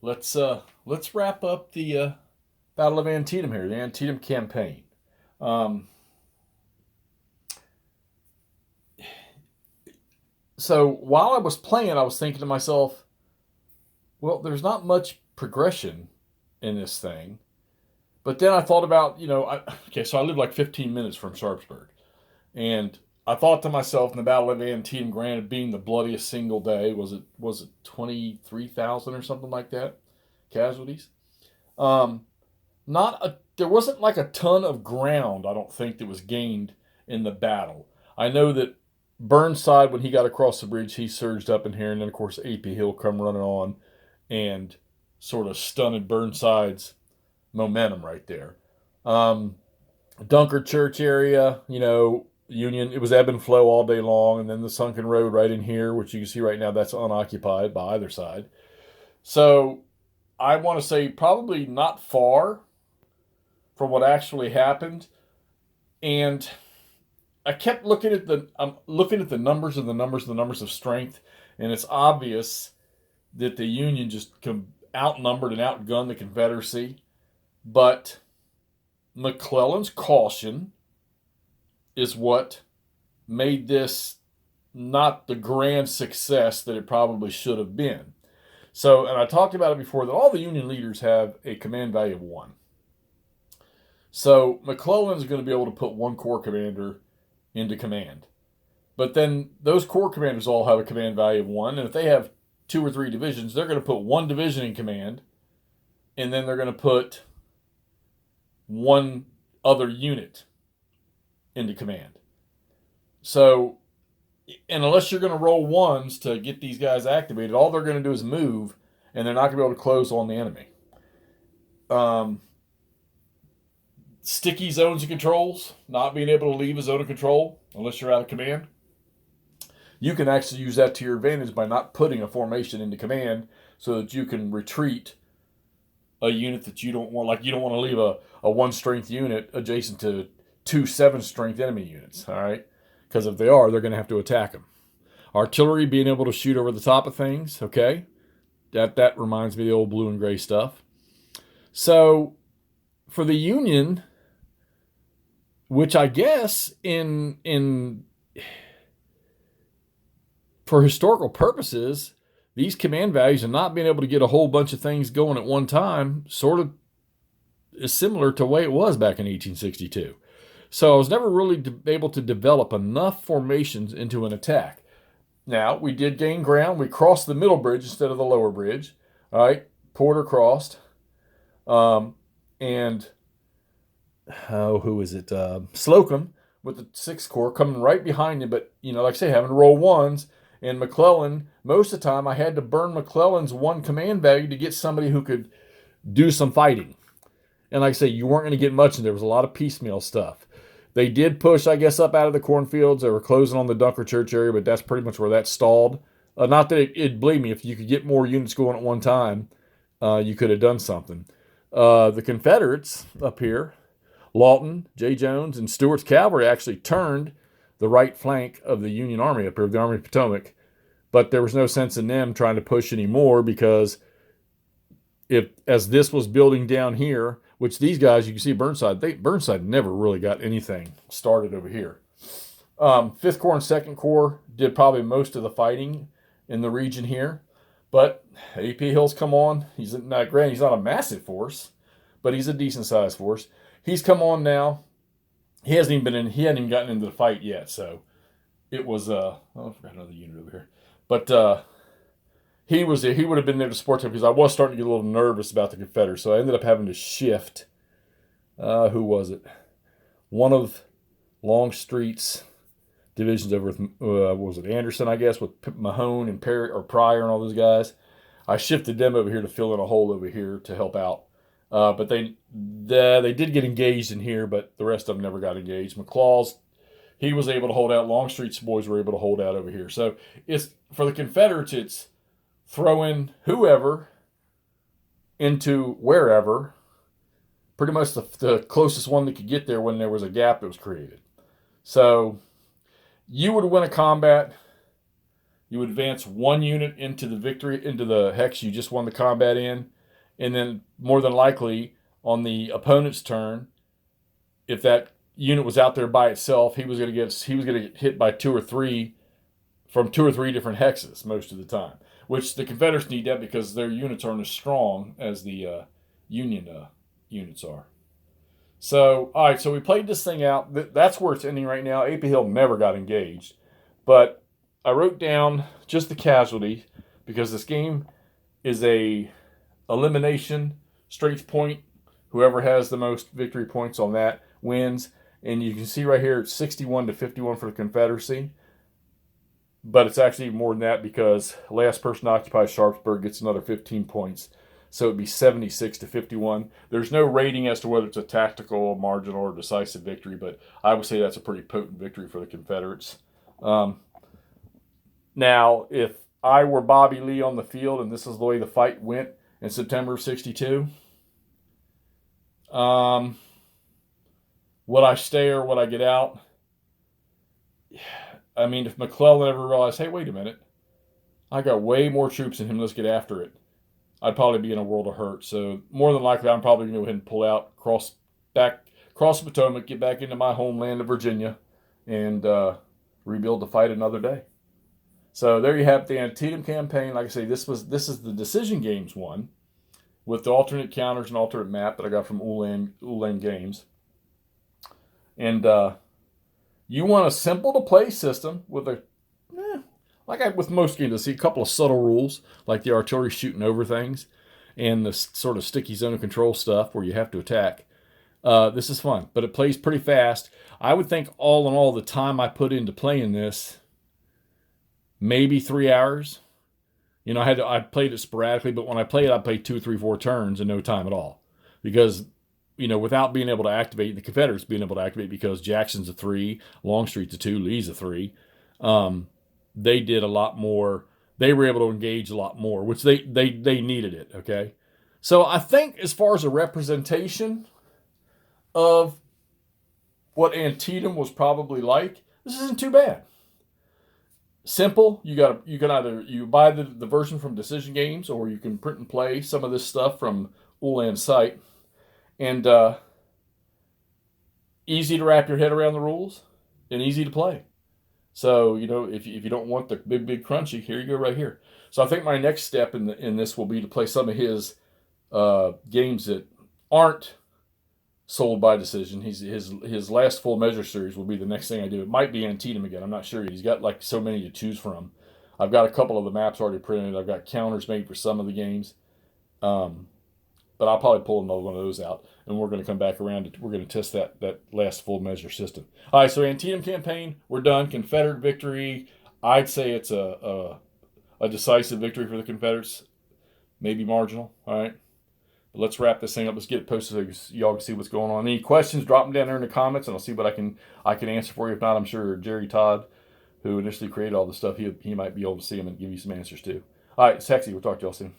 let's wrap up the Battle of Antietam here, the Antietam Campaign. Um, so while I was playing, I was thinking to myself, well, there's not much progression in this thing. But then I thought about, okay, so I live like 15 minutes from Sharpsburg, and I thought to myself in the Battle of Antietam, granted being the bloodiest single day, was it 23,000 or something like that casualties? Um, not a there wasn't like a ton of ground, I don't think, that was gained in the battle. I know that Burnside, when he got across the bridge, he surged up in here, and then of course AP Hill come running on and sort of stunted Burnside's momentum right there. Um, Dunkard Church area, Union, it was ebb and flow all day long, and then the sunken road right in here, which you can see right now, that's unoccupied by either side. So I want to say probably not far from what actually happened. And I kept looking at I'm looking at the numbers and the numbers and the numbers of strength, and it's obvious that the Union just outnumbered and outgunned the Confederacy. But McClellan's caution is what made this not the grand success that it probably should have been. So, and I talked about it before, that all the Union leaders have a command value of 1. So McClellan's going to be able to put one corps commander into command. But then those corps commanders all have a command value of 1. And if they have 2 or 3 divisions, they're going to put one division in command. And then they're going to put one other unit into command. So, and unless you're going to roll ones to get these guys activated, all they're going to do is move, and they're not going to be able to close on the enemy. Sticky zones and controls, not being able to leave a zone of control unless you're out of command. You can actually use that to your advantage by not putting a formation into command so that you can retreat a unit that you don't want. Like, you don't want to leave a 1 strength unit adjacent to 2 7 strength enemy units, all right? Because if they are, they're going to have to attack them. Artillery being able to shoot over the top of things, okay? That reminds me of the old blue and gray stuff. So for the Union, which I guess for historical purposes, these command values and not being able to get a whole bunch of things going at one time sort of is similar to the way it was back in 1862. So I was never really able to develop enough formations into an attack. Now, we did gain ground. We crossed the middle bridge instead of the lower bridge. All right, Porter crossed. And who is it? Slocum with the 6th Corps coming right behind him. But, like I say, having to roll ones. And McClellan, most of the time, I had to burn McClellan's 1 command value to get somebody who could do some fighting. And like I say, you weren't going to get much, and there was a lot of piecemeal stuff. They did push, I guess, up out of the cornfields. They were closing on the Dunkard Church area, but that's pretty much where that stalled. Not that it'd believe me, if you could get more units going at one time, you could have done something. The Confederates up here, Lawton, J. Jones, and Stewart's cavalry actually turned the right flank of the Union Army up here, the Army of Potomac. But there was no sense in them trying to push anymore, because as this was building down here, which these guys, you can see Burnside never really got anything started over here. 5th Corps and 2nd Corps did probably most of the fighting in the region here. But AP Hill's come on. He's not a massive force, but he's a decent sized force. He's come on now. He hadn't even gotten into the fight yet. So it was I forgot another unit over here. But he would have been there to support him, because I was starting to get a little nervous about the Confederates. So I ended up having to shift. Who was it? One of Longstreet's divisions over with, was it Anderson, I guess, with Mahone and Pryor and all those guys. I shifted them over here to fill in a hole over here to help out. But they did get engaged in here, but the rest of them never got engaged. McLaws, he was able to hold out. Longstreet's boys were able to hold out over here. So it's for the Confederates, it's throw in whoever into wherever, pretty much the closest one that could get there when there was a gap that was created. So you would win a combat, you would advance one unit into the hex you just won the combat in, and then more than likely on the opponent's turn, if that unit was out there by itself, he was going to get hit by two or three different hexes most of the time. Which the Confederates need that because their units aren't as strong as the Union units are. So, all right, so we played this thing out. That's where it's ending right now. AP Hill never got engaged. But I wrote down just the casualty because this game is a elimination, straight point. Whoever has the most victory points on that wins. And you can see right here it's 61-51 for the Confederacy. But it's actually more than that because last person to occupy Sharpsburg gets another 15 points. So it'd be 76-51. There's no rating as to whether it's a tactical, marginal, or decisive victory, but I would say that's a pretty potent victory for the Confederates. Now, if I were Bobby Lee on the field and this is the way the fight went in September of 62, would I stay or would I get out? I mean, if McClellan ever realized, hey, wait a minute, I got way more troops than him, let's get after it, I'd probably be in a world of hurt. So more than likely, I'm probably going to go ahead and pull out, cross the Potomac, get back into my homeland of Virginia, and rebuild the fight another day. So there you have the Antietam Campaign. Like I say, this is the Decision Games one with the alternate counters and alternate map that I got from Ulan Games. And you want a simple to play system with with most games, I see a couple of subtle rules, like the artillery shooting over things and the sort of sticky zone of control stuff where you have to attack. This is fun, but it plays pretty fast. I would think all in all, the time I put into playing this, maybe 3 hours. You know, I played it sporadically, but when I played it, I played 2, 3, 4 turns in no time at all. Because, you know, without being able to activate, the Confederates being able to activate because Jackson's a 3, Longstreet's a 2, Lee's a 3. They did a lot more. They were able to engage a lot more, which they needed it, okay? So I think as far as a representation of what Antietam was probably like, this isn't too bad. Simple. You can either buy the version from Decision Games or you can print and play some of this stuff from Ulan's site. And easy to wrap your head around the rules and easy to play. So, you know, if you don't want the big crunchy, here you go right here. So I think my next step in this will be to play some of his games that aren't sold by Decision. His last full measure series will be the next thing I do. It might be Antietam again. I'm not sure yet. He's got like so many to choose from. I've got a couple of the maps already printed. I've got counters made for some of the games. But I'll probably pull another one of those out, and we're going to come back around. We're going to test that last full measure system. All right, so Antietam Campaign, we're done. Confederate victory, I'd say it's a decisive victory for the Confederates. Maybe marginal, all right? But let's wrap this thing up. Let's get it posted so y'all can see what's going on. Any questions, drop them down there in the comments, and I'll see what I can answer for you. If not, I'm sure Jerry Todd, who initially created all this stuff, he might be able to see them and give you some answers too. All right, it's Hexy. We'll talk to y'all soon.